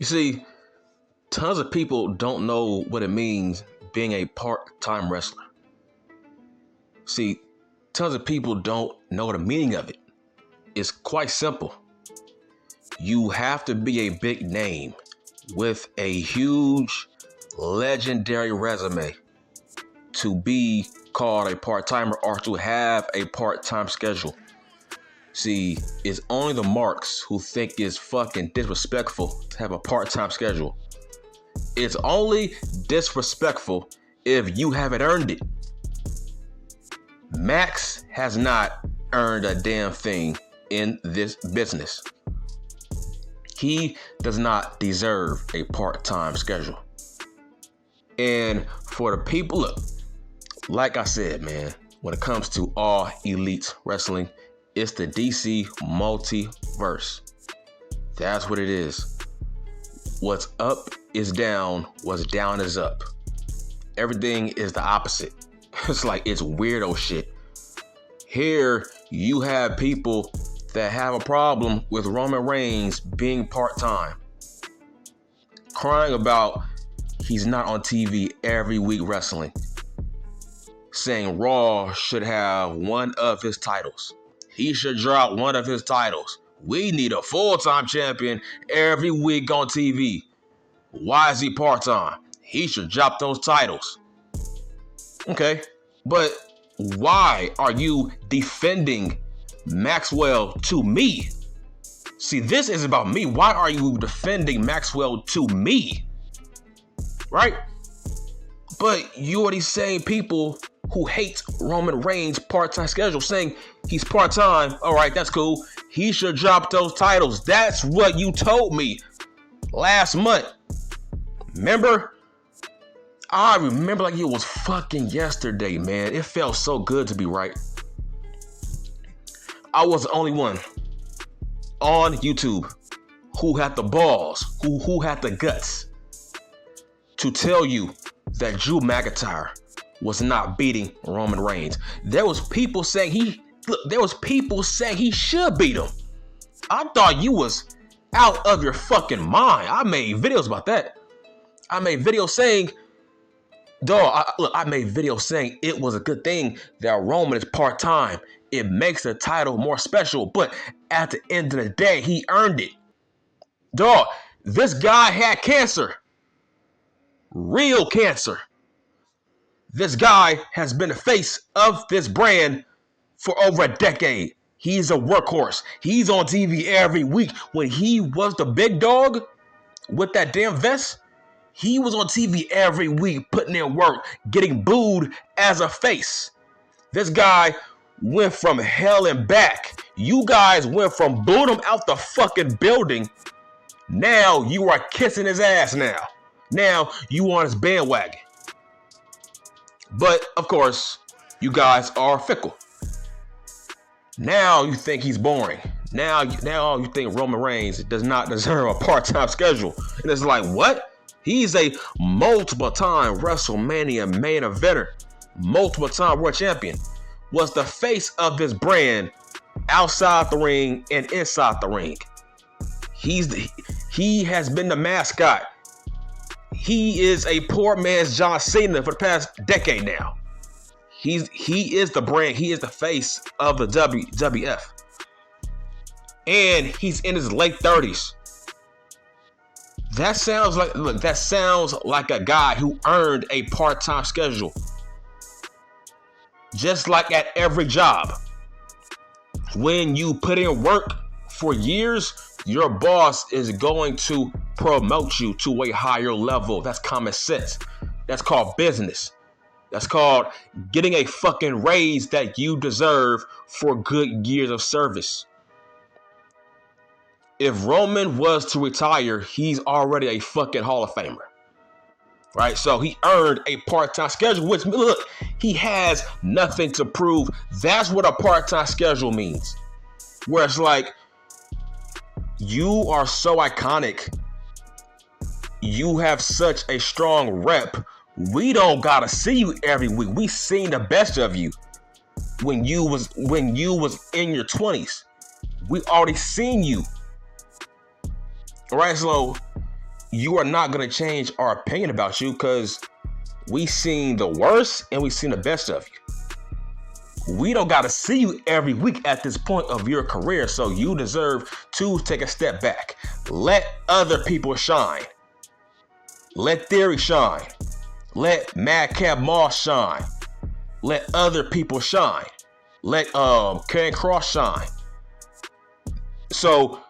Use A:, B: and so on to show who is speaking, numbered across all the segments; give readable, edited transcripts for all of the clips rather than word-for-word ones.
A: You see, tons of people don't know what it means being a part-time wrestler. See, tons of people don't know the meaning of it. It's quite simple. You have to be a big name with a huge, legendary resume to be called a part-timer or to have a part-time schedule. See, it's only the marks who think it's fucking disrespectful to have a part-time schedule. It's only disrespectful if you haven't earned it. Max has not earned a damn thing in this business. He does not deserve a part-time schedule. And for the people, look, like I said, man, when it comes to All Elite Wrestling, it's the DC multiverse. That's what it is. What's up is down, what's down is up. Everything is the opposite. It's like it's weirdo shit. Here, you have people that have a problem with Roman Reigns being part-time, crying about he's not on TV every week wrestling, saying Raw should have one of his titles. He should drop one of his titles. We need a full-time champion every week on TV. Why is he part-time? He should drop those titles. Okay, but why are you defending Maxwell to me? See, this is about me. Why are you defending Maxwell to me? Right? But you are these same people who hate Roman Reigns' part-time schedule, saying he's part-time. All right, that's cool. He should drop those titles. That's what you told me last month. Remember? I remember like it was fucking yesterday, man. It felt so good to be right. I was the only one on YouTube who had the balls, who had the guts to tell you that Drew McIntyre was not beating Roman Reigns. There was people saying he should beat him. I thought you was out of your fucking mind. I made videos about that. I made videos saying, I made videos saying it was a good thing that Roman is part-time. It makes the title more special, but at the end of the day, he earned it. Dog, this guy had cancer. Real cancer. This guy has been the face of this brand for over a decade. He's a workhorse. He's on TV every week. When he was the big dog with that damn vest, he was on TV every week putting in work, getting booed as a face. This guy went from hell and back. You guys went from booing him out the fucking building. Now you are kissing his ass now. Now you on his bandwagon. But of course, you guys are fickle. Now you think he's boring. Now you think Roman Reigns does not deserve a part-time schedule. And it's like, what? He's a multiple-time WrestleMania main eventer, multiple-time world champion, was the face of this brand outside the ring and inside the ring. He has been the mascot. He is a poor man's John Cena for the past decade now. He is the brand. He is the face of the WWF. And he's in his late 30s. That sounds like a guy who earned a part-time schedule. Just like at every job. When you put in work for years, your boss is going to promote you to a higher level. That's common sense. That's called business. That's called getting a fucking raise that you deserve for good years of service. If Roman was to retire, he's already a fucking Hall of Famer. Right? So he earned a part-time schedule, which, look, he has nothing to prove. That's what a part-time schedule means. Where it's like, you are so iconic. You have such a strong rep. We don't gotta see you every week. We seen the best of you when you was in your 20s. We already seen you. All right, so you are not going to change our opinion about you because we seen the worst and we seen the best of you. We don't got to see you every week at this point of your career, so you deserve to take a step back. Let other people shine. Let Theory shine. Let Madcap Moss shine. Let other people shine. Let Karrion Kross shine. So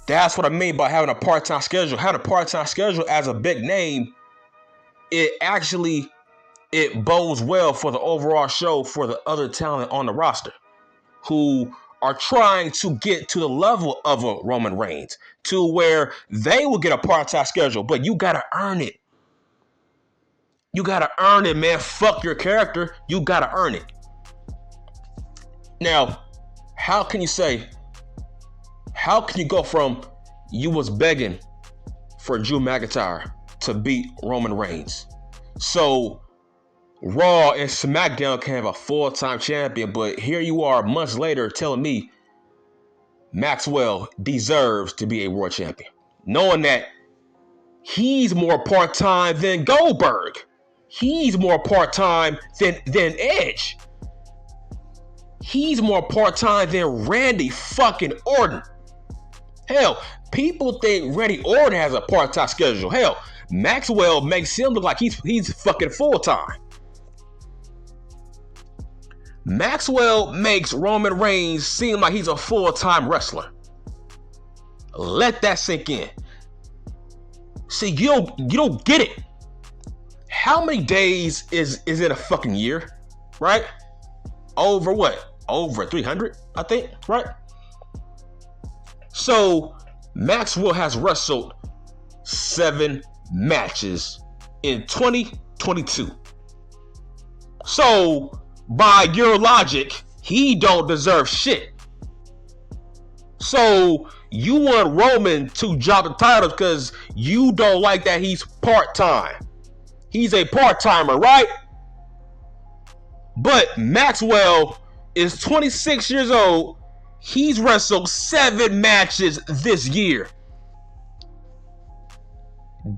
A: that's what I mean by having a part-time schedule. Having a part-time schedule as a big name, it bodes well for the overall show for the other talent on the roster who are trying to get to the level of a Roman Reigns to where they will get a part-time schedule, but you got to earn it. You got to earn it, man. Fuck your character. You got to earn it. Now, how can you go from you was begging for Drew McIntyre to beat Roman Reigns? So Raw and SmackDown can have a full-time champion, but here you are months later telling me Maxwell deserves to be a world champion, knowing that he's more part-time than Goldberg. He's more part-time than Edge. He's more part-time than Randy fucking Orton. Hell, people think Randy Orton has a part-time schedule. Hell, Maxwell makes him look like he's fucking full-time. Maxwell makes Roman Reigns seem like he's a full-time wrestler. Let that sink in. See, you don't get it. How many days is in a fucking year, right? Over what? Over 300, I think, right? So Maxwell has wrestled 7 matches in 2022. So by your logic, he don't deserve shit. So you want Roman to drop the title because you don't like that he's part-time. He's a part-timer, right? But Maxwell is 26 years old. He's wrestled 7 matches this year.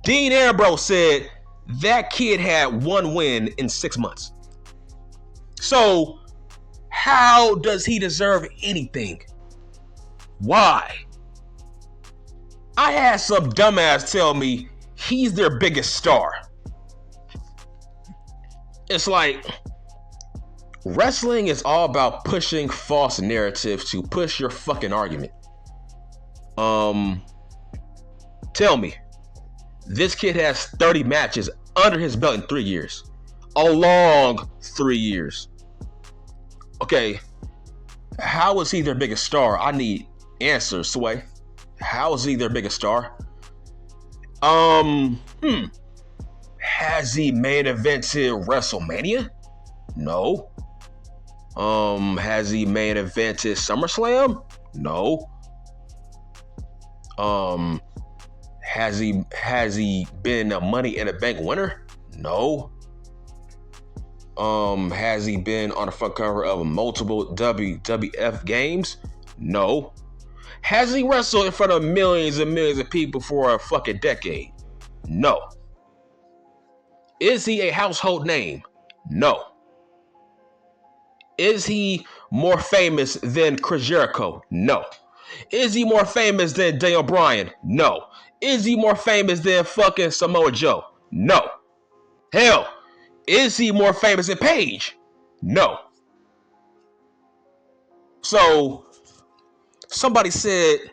A: Dean Ambrose said that kid had 1 win in 6 months. So how does he deserve anything? Why? I had some dumbass tell me he's their biggest star. It's like, wrestling is all about pushing false narratives to push your fucking argument. Tell me, this kid has 30 matches under his belt in 3 years. A long 3 years. Okay, how is he their biggest star? I need answers, Sway. How is he their biggest star? Has he main evented WrestleMania? No. Has he main evented SummerSlam? No. Has he been a Money in the Bank winner? No. Has he been on the front cover of multiple WWF games? No. Has he wrestled in front of millions and millions of people for a fucking decade? No. Is he a household name? No. Is he more famous than Chris Jericho? No. Is he more famous than Daniel Bryan? No. Is he more famous than fucking Samoa Joe? No. Hell, is he more famous than Paige? No. So, somebody said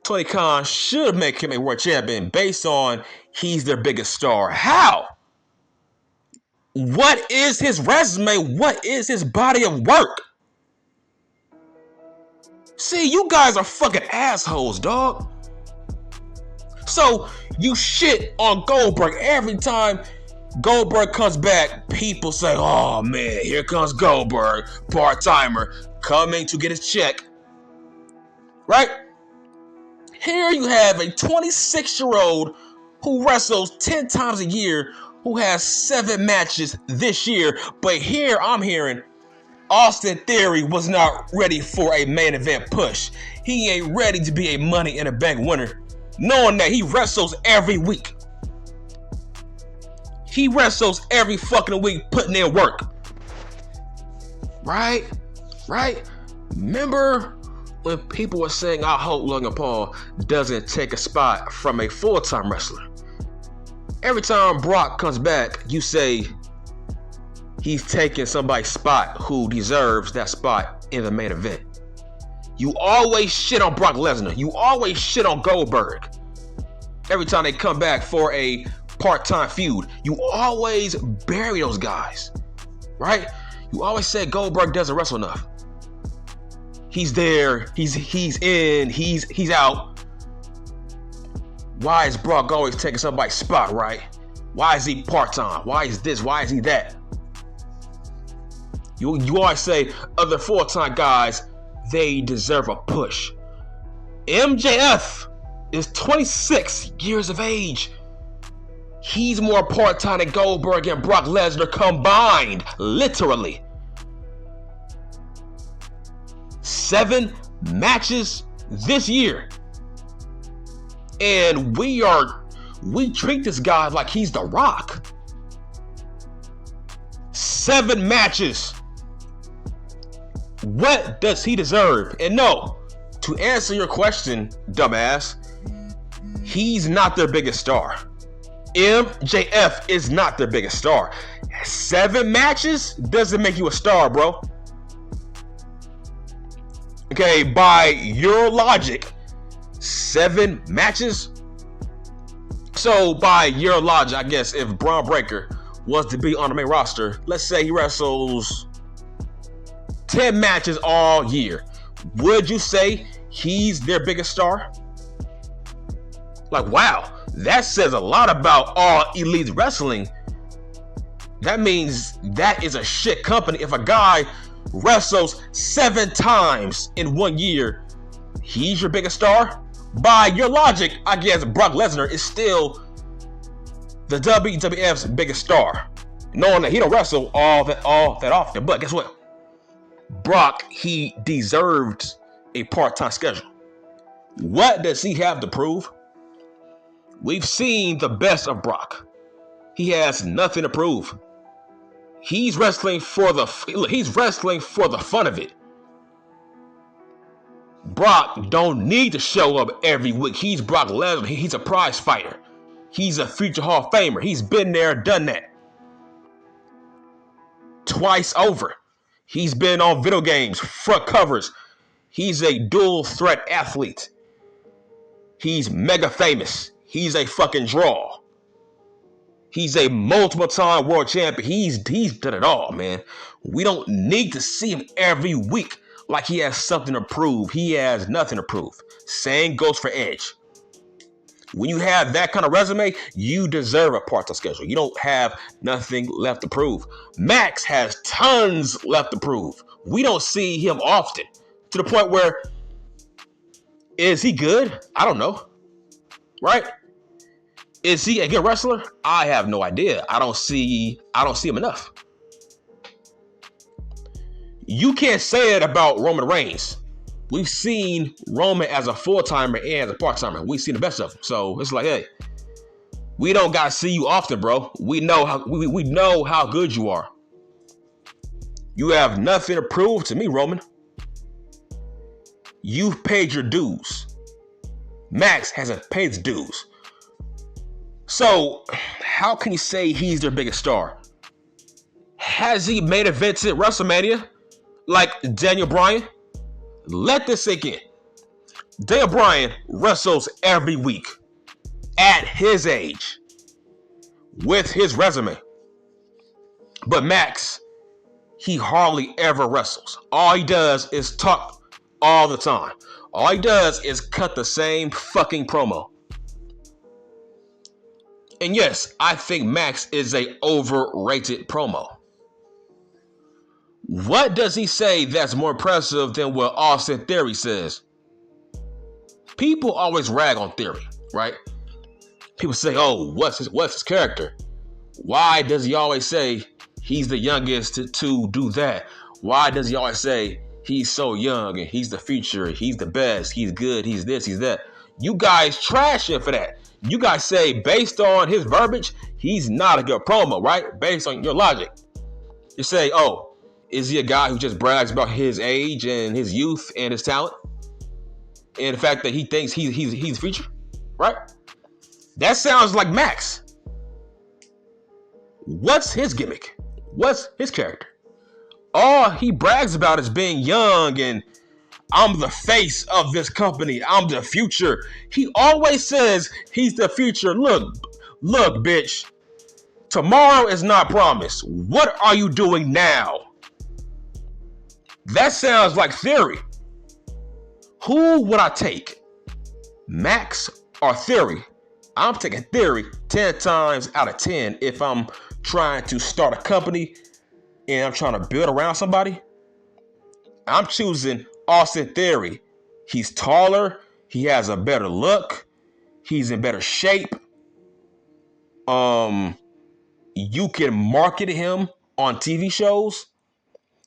A: Tony Khan should make him a world champion based on he's their biggest star. How? What is his resume? What is his body of work? See, you guys are fucking assholes, dog. So, you shit on Goldberg every time Goldberg comes back. People say, oh man, here comes Goldberg, part-timer, coming to get his check. Right? Here you have a 26-year-old who wrestles 10 times a year, who has 7 matches this year, but here I'm hearing Austin Theory was not ready for a main event push. He ain't ready to be a Money in the Bank winner. knowing that he wrestles every week. He wrestles every fucking week, putting in work. Right? Remember when people were saying, I hope Logan Paul doesn't take a spot from a full-time wrestler? Every time Brock comes back, you say he's taking somebody's spot who deserves that spot in the main event. You always shit on Brock Lesnar. You always shit on Goldberg. Every time they come back for a part-time feud, you always bury those guys, right? You always say Goldberg doesn't wrestle enough. He's there, he's in, he's out. Why is Brock always taking somebody's spot, right? Why is he part-time? Why is this? Why is he that? You always say other full-time guys, they deserve a push. MJF is 26 years of age. He's more part-time than Goldberg and Brock Lesnar combined, literally. 7 matches this year. And we treat this guy like he's The Rock. 7 matches. What does he deserve? And no, to answer your question, dumbass, he's not their biggest star. MJF is not their biggest star. 7 matches doesn't make you a star, bro. Okay, by your logic, 7 matches. So by your logic, I guess if Braun Breaker was to be on the main roster, let's say he wrestles 10 matches all year, would you say he's their biggest star? Like, wow, that says a lot about All Elite Wrestling. That means that is a shit company. If a guy wrestles 7 times in 1 year, he's your biggest star? By your logic, I guess Brock Lesnar is still the WWF's biggest star, knowing that he don't wrestle all that often. But guess what? Brock, he deserved a part-time schedule. What does he have to prove? We've seen the best of Brock. He has nothing to prove. He's wrestling for the fun of it. Brock don't need to show up every week. He's Brock Lesnar. He's a prize fighter. He's a future Hall of Famer. He's been there, done that. Twice over. He's been on video games, front covers. He's a dual threat athlete. He's mega famous. He's a fucking draw. He's a multiple time world champion. He's done it all, man. We don't need to see him every week like he has something to prove. He has nothing to prove. Same goes for Edge. When you have that kind of resume, you deserve a part-time schedule. You don't have nothing left to prove. Max has tons left to prove. We don't see him often, to the point where, is he good? I don't know. Right? Is he a good wrestler? I have no idea. I don't see him enough. You can't say it about Roman Reigns. We've seen Roman as a full-timer and as a part-timer. We've seen the best of him. So it's like, hey, we don't gotta see you often, bro. We know how good you are. You have nothing to prove to me, Roman. You've paid your dues. Max hasn't paid his dues. So how can you say he's their biggest star? Has he made events at WrestleMania like Daniel Bryan? Let this sink in. Daniel Bryan wrestles every week at his age with his resume. But Max, he hardly ever wrestles. All he does is talk all the time. All he does is cut the same fucking promo. And yes, I think Max is a overrated promo. What does he say that's more impressive than what Austin Theory says? People always rag on Theory, right? People say, oh, what's his character? Why does he always say he's the youngest to do that? Why does he always say he's so young and he's the future, he's the best, he's good, he's this, he's that? You guys trash him for that. You guys say, based on his verbiage, he's not a good promo, right? Based on your logic. You say, oh, is he a guy who just brags about his age and his youth and his talent? And the fact that he thinks he's the future, right? That sounds like Max. What's his gimmick? What's his character? All he brags about is being young and I'm the face of this company. I'm the future. He always says he's the future. Look, bitch. Tomorrow is not promised. What are you doing now? That sounds like Theory. Who would I take? Max or Theory? I'm taking Theory 10 times out of 10 if I'm trying to start a company and I'm trying to build around somebody. I'm choosing Austin Theory. He's taller. He has a better look. He's in better shape. You can market him on TV shows.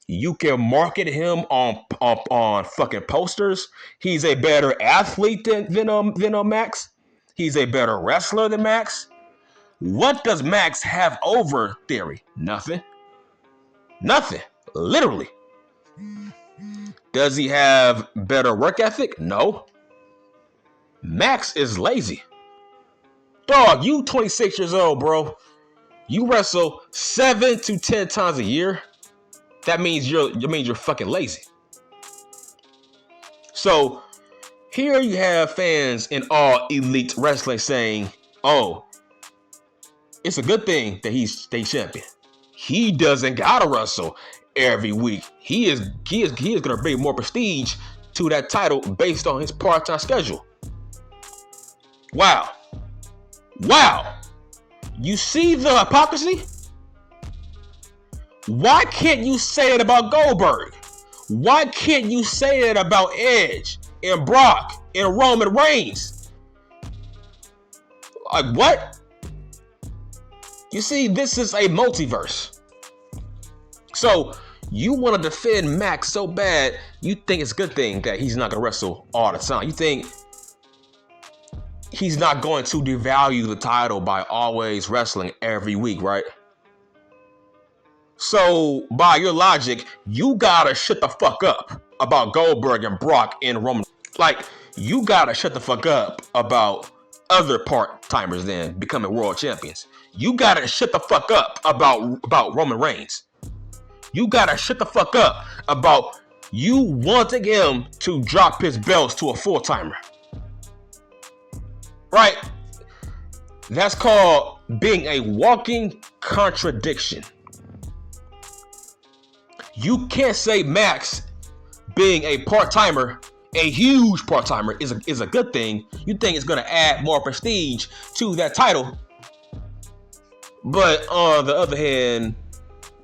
A: You can market him on fucking posters. He's a better athlete than Max. He's a better wrestler than Max. What does Max have over Theory? Nothing. Nothing. Literally. Does he have better work ethic? No. Max is lazy. Dog, you 26 years old, bro. You wrestle 7 to 10 times a year. That means you're fucking lazy. So here you have fans in All Elite Wrestling saying, "Oh, it's a good thing that he's state champion. He doesn't gotta wrestle every week. He is gonna bring more prestige to that title based on his part-time schedule." Wow. You see the hypocrisy? Why can't you say it about Goldberg? Why can't you say it about Edge and Brock and Roman Reigns? Like, what? You see, this is a multiverse. So you want to defend Max so bad, you think it's a good thing that he's not going to wrestle all the time. You think he's not going to devalue the title by always wrestling every week, right? So, by your logic, you gotta shut the fuck up about Goldberg and Brock and Roman. Like, you gotta shut the fuck up about other part-timers then becoming world champions. You gotta shut the fuck up about Roman Reigns. You gotta shut the fuck up about you wanting him to drop his belts to a full-timer. Right? That's called being a walking contradiction. You can't say Max being a part-timer, a huge part-timer, is a good thing. You think it's going to add more prestige to that title. But on the other hand,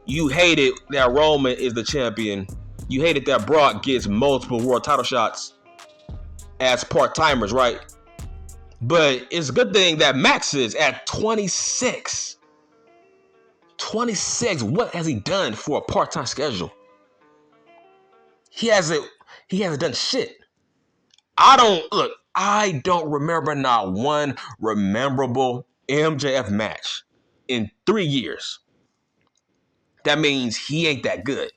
A: you hated that Roman is the champion. You hated that Brock gets multiple world title shots as part-timers, right? But it's a good thing that Max is at 26. 26. What has he done for a part-time schedule? He hasn't done shit. I don't remember not one memorable MJF match in 3 years. That means he ain't that good.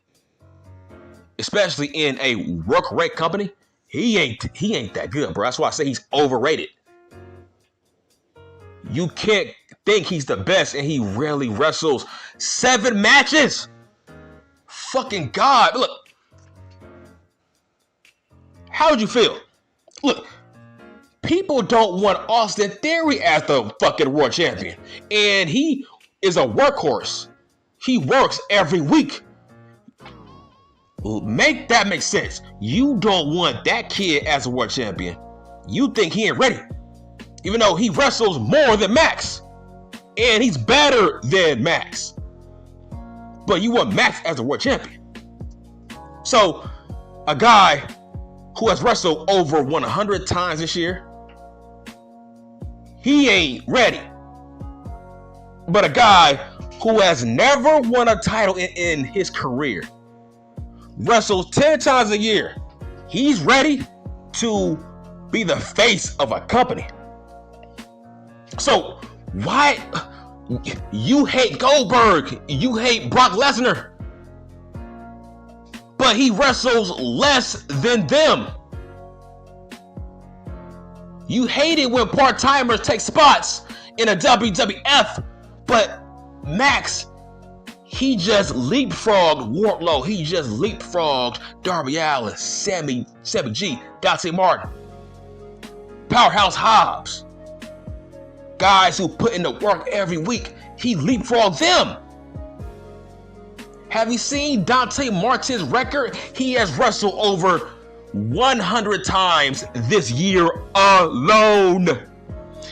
A: Especially in a work rate company, he ain't that good, bro. That's why I say he's overrated. You can't think he's the best and he rarely wrestles 7 matches. Fucking God. Look. How would you feel? Look. People don't want Austin Theory as the fucking world champion. And he is a workhorse. He works every week. Make that make sense. You don't want that kid as a world champion. You think he ain't ready. Even though he wrestles more than Max. And he's better than Max. But you want Max as a world champion. So, a guy who has wrestled over 100 times this year, he ain't ready. But a guy who has never won a title in his career, wrestles 10 times a year, he's ready to be the face of a company. So why you hate Goldberg, you hate Brock Lesnar, but he wrestles less than them? You hate it when part-timers take spots in a WWF, but Max, he just leapfrogged Wardlow. He just leapfrogged Darby Allin, Sammy G, Dante Martin, Powerhouse Hobbs. Guys who put in the work every week, he leapfrogged them. Have you seen Dante Martin's record? He has wrestled over 100 times this year alone.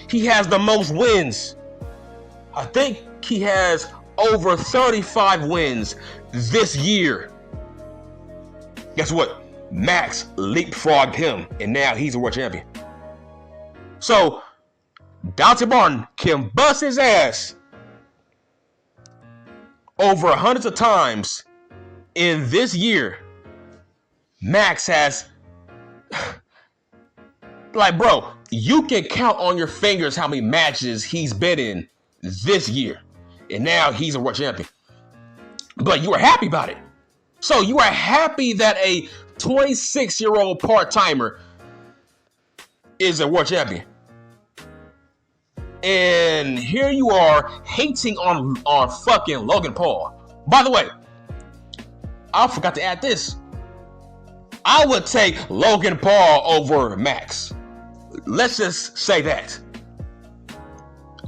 A: He has the most wins. I think he has over 35 wins this year. Guess what? Max leapfrogged him, and now he's a world champion. So Dante Martin can bust his ass over hundreds of times in this year. Max has, like, bro, you can count on your fingers how many matches he's been in this year. And now he's a world champion. But you are happy about it. So you are happy that a 26-year-old part-timer is a world champion. And here you are hating on fucking Logan Paul. By the way, I forgot to add this. I would take Logan Paul over Max. Let's just say that.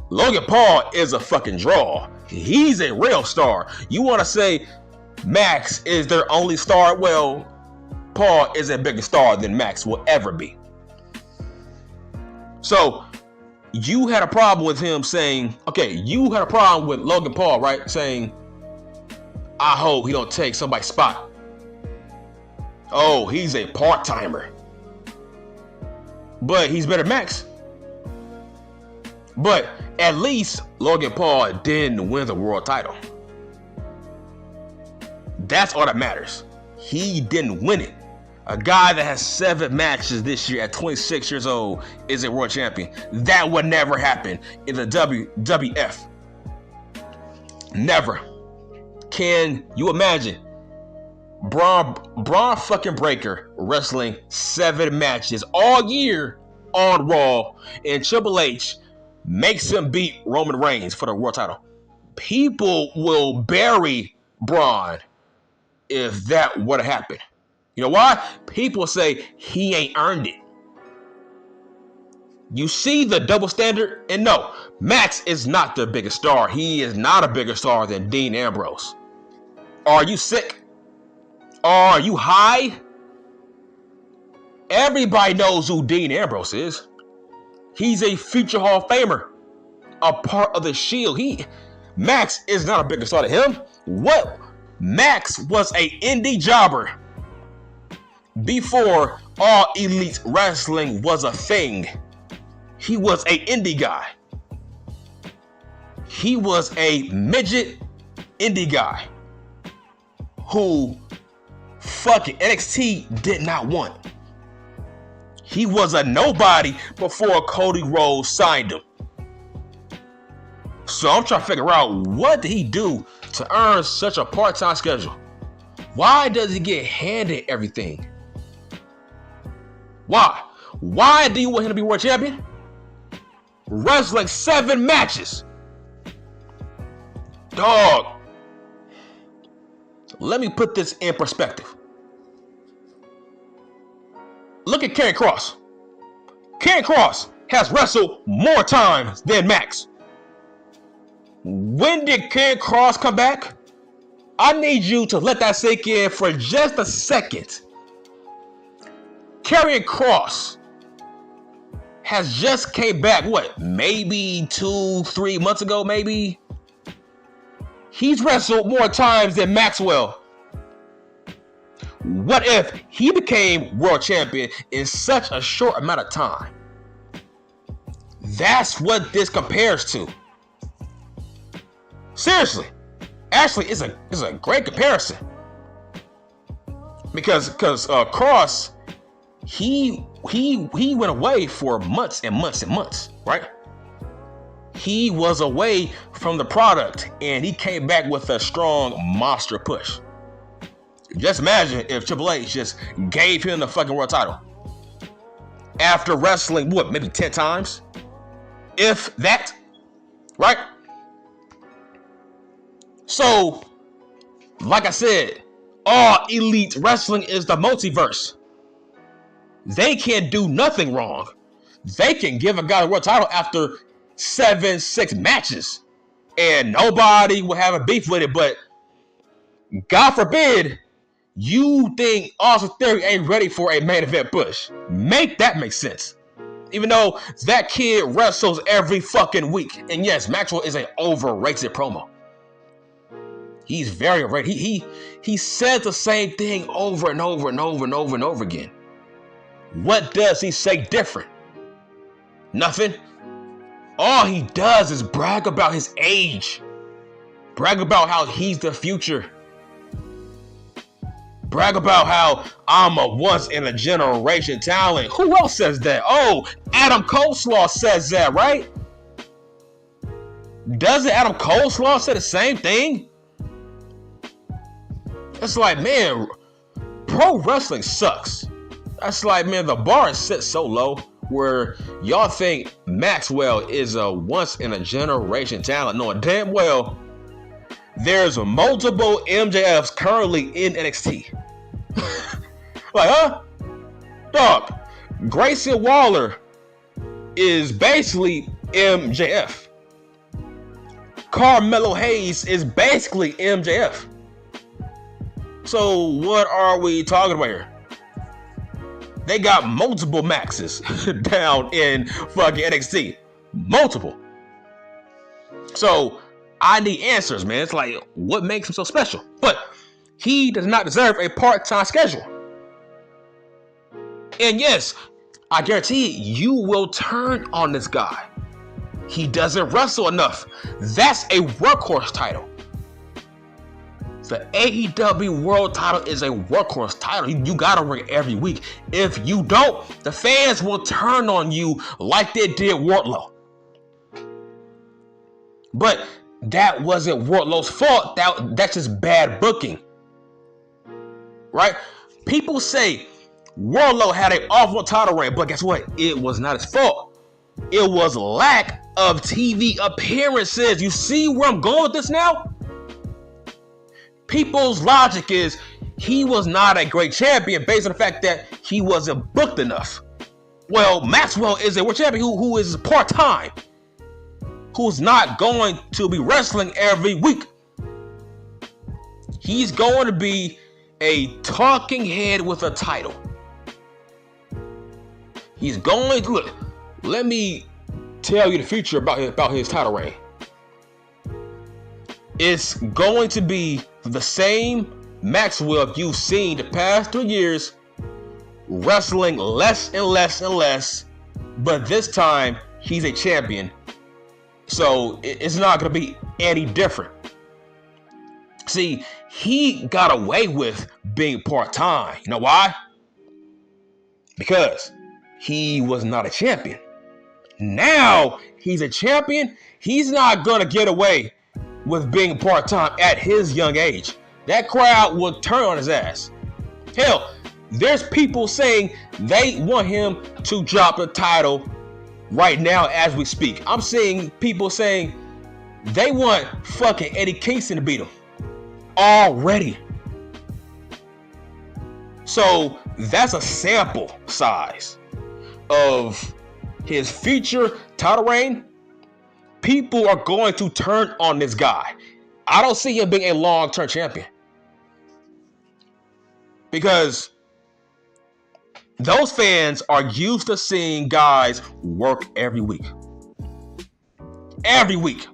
A: Logan Paul is a fucking draw. He's a real star. You want to say Max is their only star? Well, Paul is a bigger star than Max will ever be. So you had a problem with him saying, okay, you had a problem with Logan Paul, right? Saying, I hope he don't take somebody's spot. Oh, he's a part-timer. But he's better than Max. But at least Logan Paul didn't win the world title. That's all that matters. He didn't win it. A guy that has 7 matches this year at 26 years old is a world champion. That would never happen in the WWF. Never. Can you imagine Braun fucking Breaker wrestling 7 matches all year on Raw, and Triple H makes him beat Roman Reigns for the world title? People will bury Braun if that would have happened. You know why? People say he ain't earned it. You see the double standard? And no, Max is not the biggest star. He is not a bigger star than Dean Ambrose. Are you sick? Are you high? Everybody knows who Dean Ambrose is. He's a future Hall of Famer, a part of the Shield. Max is not a bigger star than him. What? Max was a indie jobber before All Elite Wrestling was a thing. He was a indie guy. He was a midget indie guy who fucking NXT did not want. He was a nobody before Cody Rhodes signed him. So I'm trying to figure out, what did he do to earn such a part-time schedule? Why does he get handed everything? Why? Why do you want him to be world champion? Wrestling 7 matches. Dog. Let me put this in perspective. Look at Karrion Kross. Karrion Kross has wrestled more times than Max. When did Karrion Kross come back? I need you to let that sink in for just a second. Karrion Kross has just came back, what, maybe 2-3 months ago, maybe? He's wrestled more times than Maxwell. What if he became world champion in such a short amount of time? That's what this compares to. Seriously. Actually, it's a great comparison. Because Kross, he he went away for months and months and months, right? He was away from the product and he came back with a strong monster push. Just imagine if Triple H just gave him the fucking world title after wrestling, what, maybe 10 times? If that, right? So, like I said, all Elite Wrestling is the multiverse. They can't do nothing wrong. They can give a guy the world title after 6 matches and nobody will have a beef with it. But God forbid you think Austin Theory ain't ready for a main event push. Make that make sense. Even though that kid wrestles every fucking week. And yes, Maxwell is an overrated promo. He's very overrated. He says the same thing over and over and over and over and over again. What does he say different? Nothing. All he does is brag about his age. Brag about how he's the future. Brag about how I'm a once-in-a-generation talent. Who else says that? Oh, Adam Coleslaw says that, right? Doesn't Adam Coleslaw say the same thing? It's like, man, pro wrestling sucks. That's like, man, the bar is set so low where y'all think Maxwell is a once-in-a-generation talent, knowing damn well there's multiple MJFs currently in NXT. Like, huh? Dog, Grayson Waller is basically MJF. Carmelo Hayes is basically MJF. So what are we talking about here? They got multiple Maxes down in fucking NXT. Multiple. So I need answers, man. It's like, what makes him so special? But he does not deserve a part-time schedule. And yes, I guarantee you will turn on this guy. He doesn't wrestle enough. That's a workhorse title. The AEW World title is a workhorse title. You gotta ring every week. If you don't, the fans will turn on you like they did Wardlow. But that wasn't Wardlow's fault. That's just bad booking. Right? People say Wardlow had an awful title reign, but guess what? It was not his fault. It was lack of TV appearances. You see where I'm going with this now? People's logic is he was not a great champion based on the fact that he wasn't booked enough. Well, Maxwell is a world champion who is part-time, who's not going to be wrestling every week. He's going to be a talking head with a title. He's going to, look, let me tell you the future about his title reign. It's going to be the same Maxwell you've seen the past 3 years, wrestling less and less and less, but this time he's a champion. So it's not going to be any different. See, he got away with being part-time. You know why? Because he was not a champion. Now he's a champion. He's not going to get away with being part-time at his young age. That crowd will turn on his ass. Hell, there's people saying they want him to drop the title right now as we speak. I'm seeing people saying they want fucking Eddie Kingston to beat him already. So that's a sample size of his future title reign. People are going to turn on this guy. I don't see him being a long-term champion. Because those fans are used to seeing guys work every week. Every week.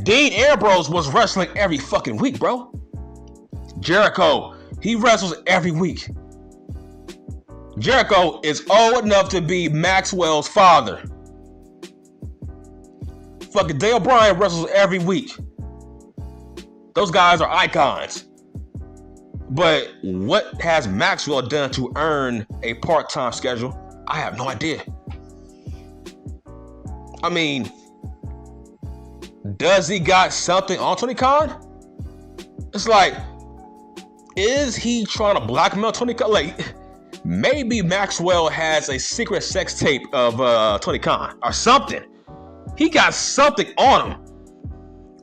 A: Dean Ambrose was wrestling every fucking week, bro. Jericho, he wrestles every week. Jericho is old enough to be Maxwell's father. Fucking Dale Bryan wrestles every week. Those guys are icons. But what has Maxwell done to earn a part-time schedule? I have no idea. I mean, does he got something on Tony Khan? It's like, is he trying to blackmail Tony Khan? Like, maybe Maxwell has a secret sex tape of Tony Khan or something. He got something on him.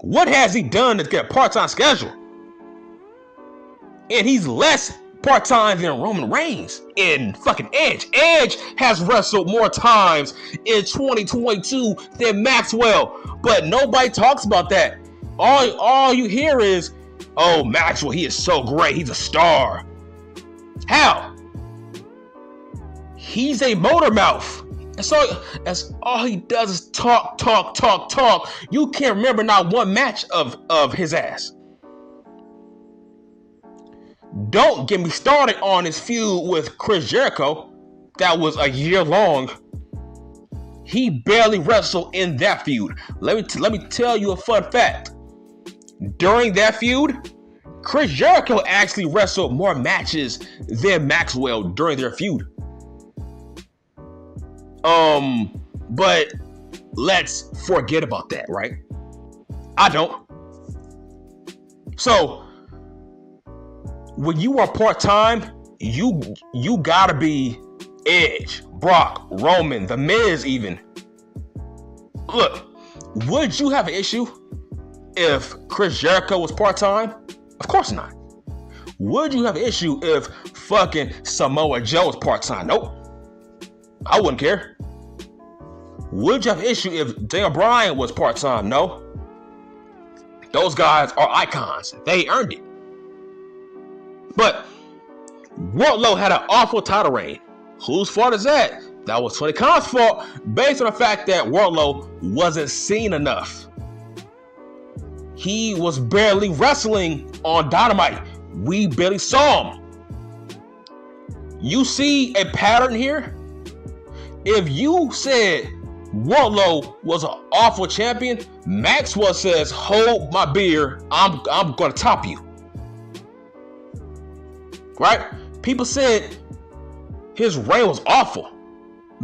A: What has he done to get a part-time schedule? And he's less part-time than Roman Reigns and fucking Edge. Edge has wrestled more times in 2022 than Maxwell, but nobody talks about that. All you hear is, oh, Maxwell, he is so great. He's a star. How? He's a motor mouth. And so that's all he does is talk. You can't remember not one match of his ass. Don't get me started on his feud with Chris Jericho. That was a year long. He barely wrestled in that feud. Let me tell you a fun fact. During that feud, Chris Jericho actually wrestled more matches than Maxwell during their feud. But let's forget about that, right? I don't. So, when you are part-time, you gotta be Edge, Brock, Roman, The Miz even. Look, would you have an issue if Chris Jericho was part-time? Of course not. Would you have an issue if fucking Samoa Joe was part-time? Nope. I wouldn't care. Would you have an issue if Daniel Bryan was part-time? No. Those guys are icons. They earned it. But Wardlow had an awful title reign. Whose fault is that? That was Tony Khan's fault, based on the fact that Wardlow wasn't seen enough. He was barely wrestling on Dynamite. We barely saw him. You see a pattern here? If you said Wardlow was an awful champion, Maxwell says, hold my beer, I'm gonna top you. Right? People said his reign was awful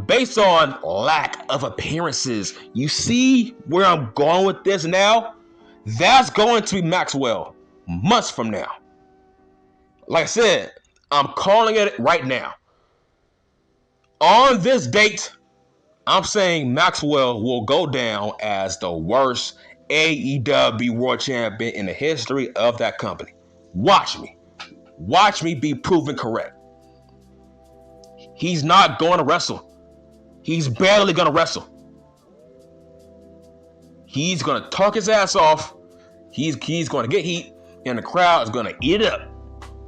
A: based on lack of appearances. You see where I'm going with this now? That's going to be Maxwell months from now. Like I said, I'm calling it right now. On this date, I'm saying Maxwell will go down as the worst AEW World Champion in the history of that company. Watch me. Watch me be proven correct. He's not going to wrestle. He's barely going to wrestle. He's going to talk his ass off. He's going to get heat, and the crowd is going to eat it up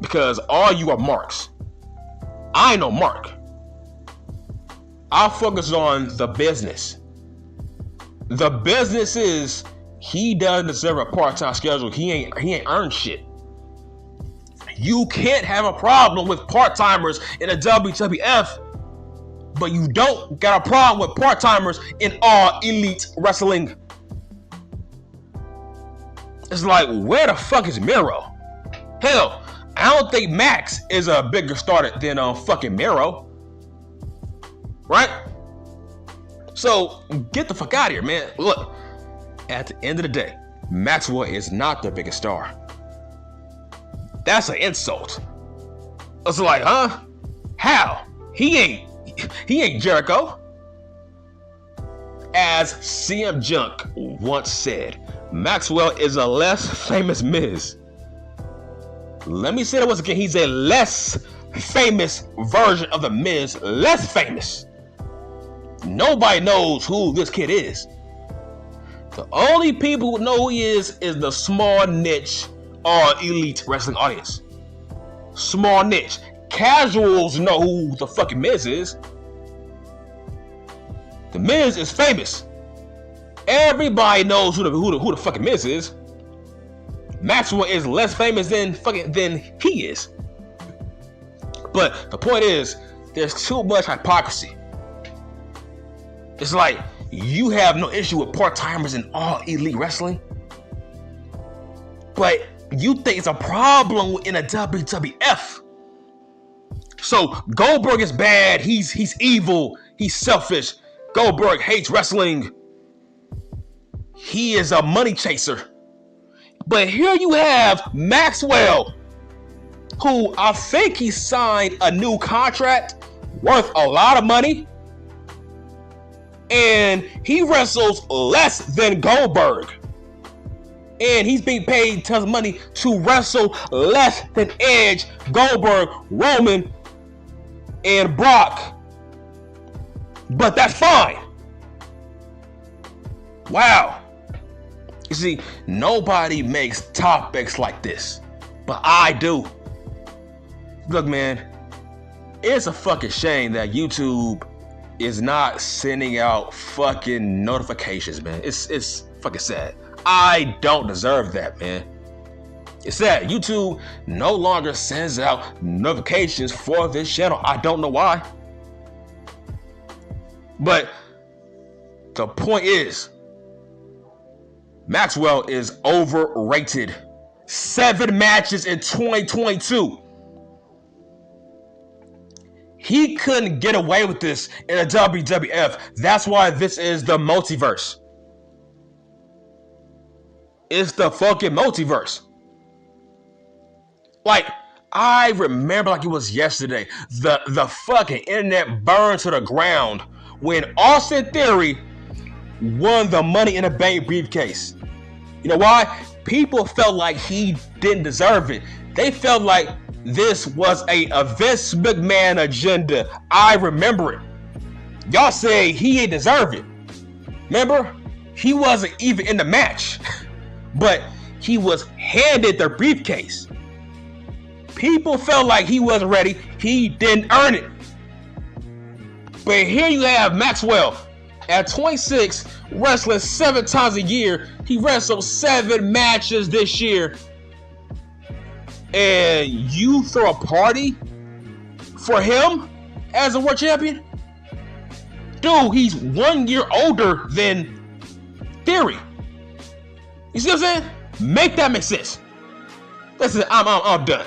A: because all you are marks. I ain't no mark. I'll focus on the business. The business is he doesn't deserve a part-time schedule. He ain't earned shit. You can't have a problem with part-timers in the WWF, but you don't got a problem with part-timers in All Elite Wrestling. It's like, where the fuck is Miro? Hell, I don't think Max is a bigger star than fucking Miro. Right? So, get the fuck out of here, man. Look, at the end of the day, Maxwell is not the biggest star. That's an insult. It's like, huh? How? He ain't Jericho. As CM Junk once said, Maxwell is a less famous Miz. Let me say that once again. He's a less famous version of the Miz. Less famous. Nobody knows who this kid is. The only people who know who he is the small niche All Elite Wrestling audience. Small niche. Casuals know who the fucking Miz is. The Miz is famous. Everybody knows who the fucking Miz is. Maxwell is less famous than he is. But the point is, there's too much hypocrisy. It's like, you have no issue with part-timers in All Elite Wrestling, but you think it's a problem in a WWF. So Goldberg is bad. He's evil. He's selfish. Goldberg hates wrestling. He is a money chaser. But here you have Maxwell, who I think he signed a new contract worth a lot of money. And he wrestles less than Goldberg. And he's being paid tons of money to wrestle less than Edge, Goldberg, Roman, and Brock. But that's fine. Wow. You see, nobody makes topics like this, but I do. Look, man, it's a fucking shame that YouTube is not sending out fucking notifications, man. It's fucking sad. I don't deserve that, man. It's sad. YouTube no longer sends out notifications for this channel. I don't know why. But the point is, Maxwell is overrated. 7 matches in 2022. He couldn't get away with this in the WWF. That's why this is the multiverse. It's the fucking multiverse. Like, I remember like it was yesterday. The fucking internet burned to the ground when Austin Theory won the Money in the Bank briefcase. You know why? People felt like he didn't deserve it. They felt like this was a Vince McMahon agenda. I remember it. Y'all say he didn't deserve it. Remember? He wasn't even in the match. But he was handed the briefcase. People felt like he wasn't ready. He didn't earn it. But here you have Maxwell at 26, wrestling 7 times a year. He wrestled 7 matches this year. And you throw a party for him as a world champion? Dude, he's 1 year older than Theory. You see what I'm saying? Make that make sense. Listen, I'm done.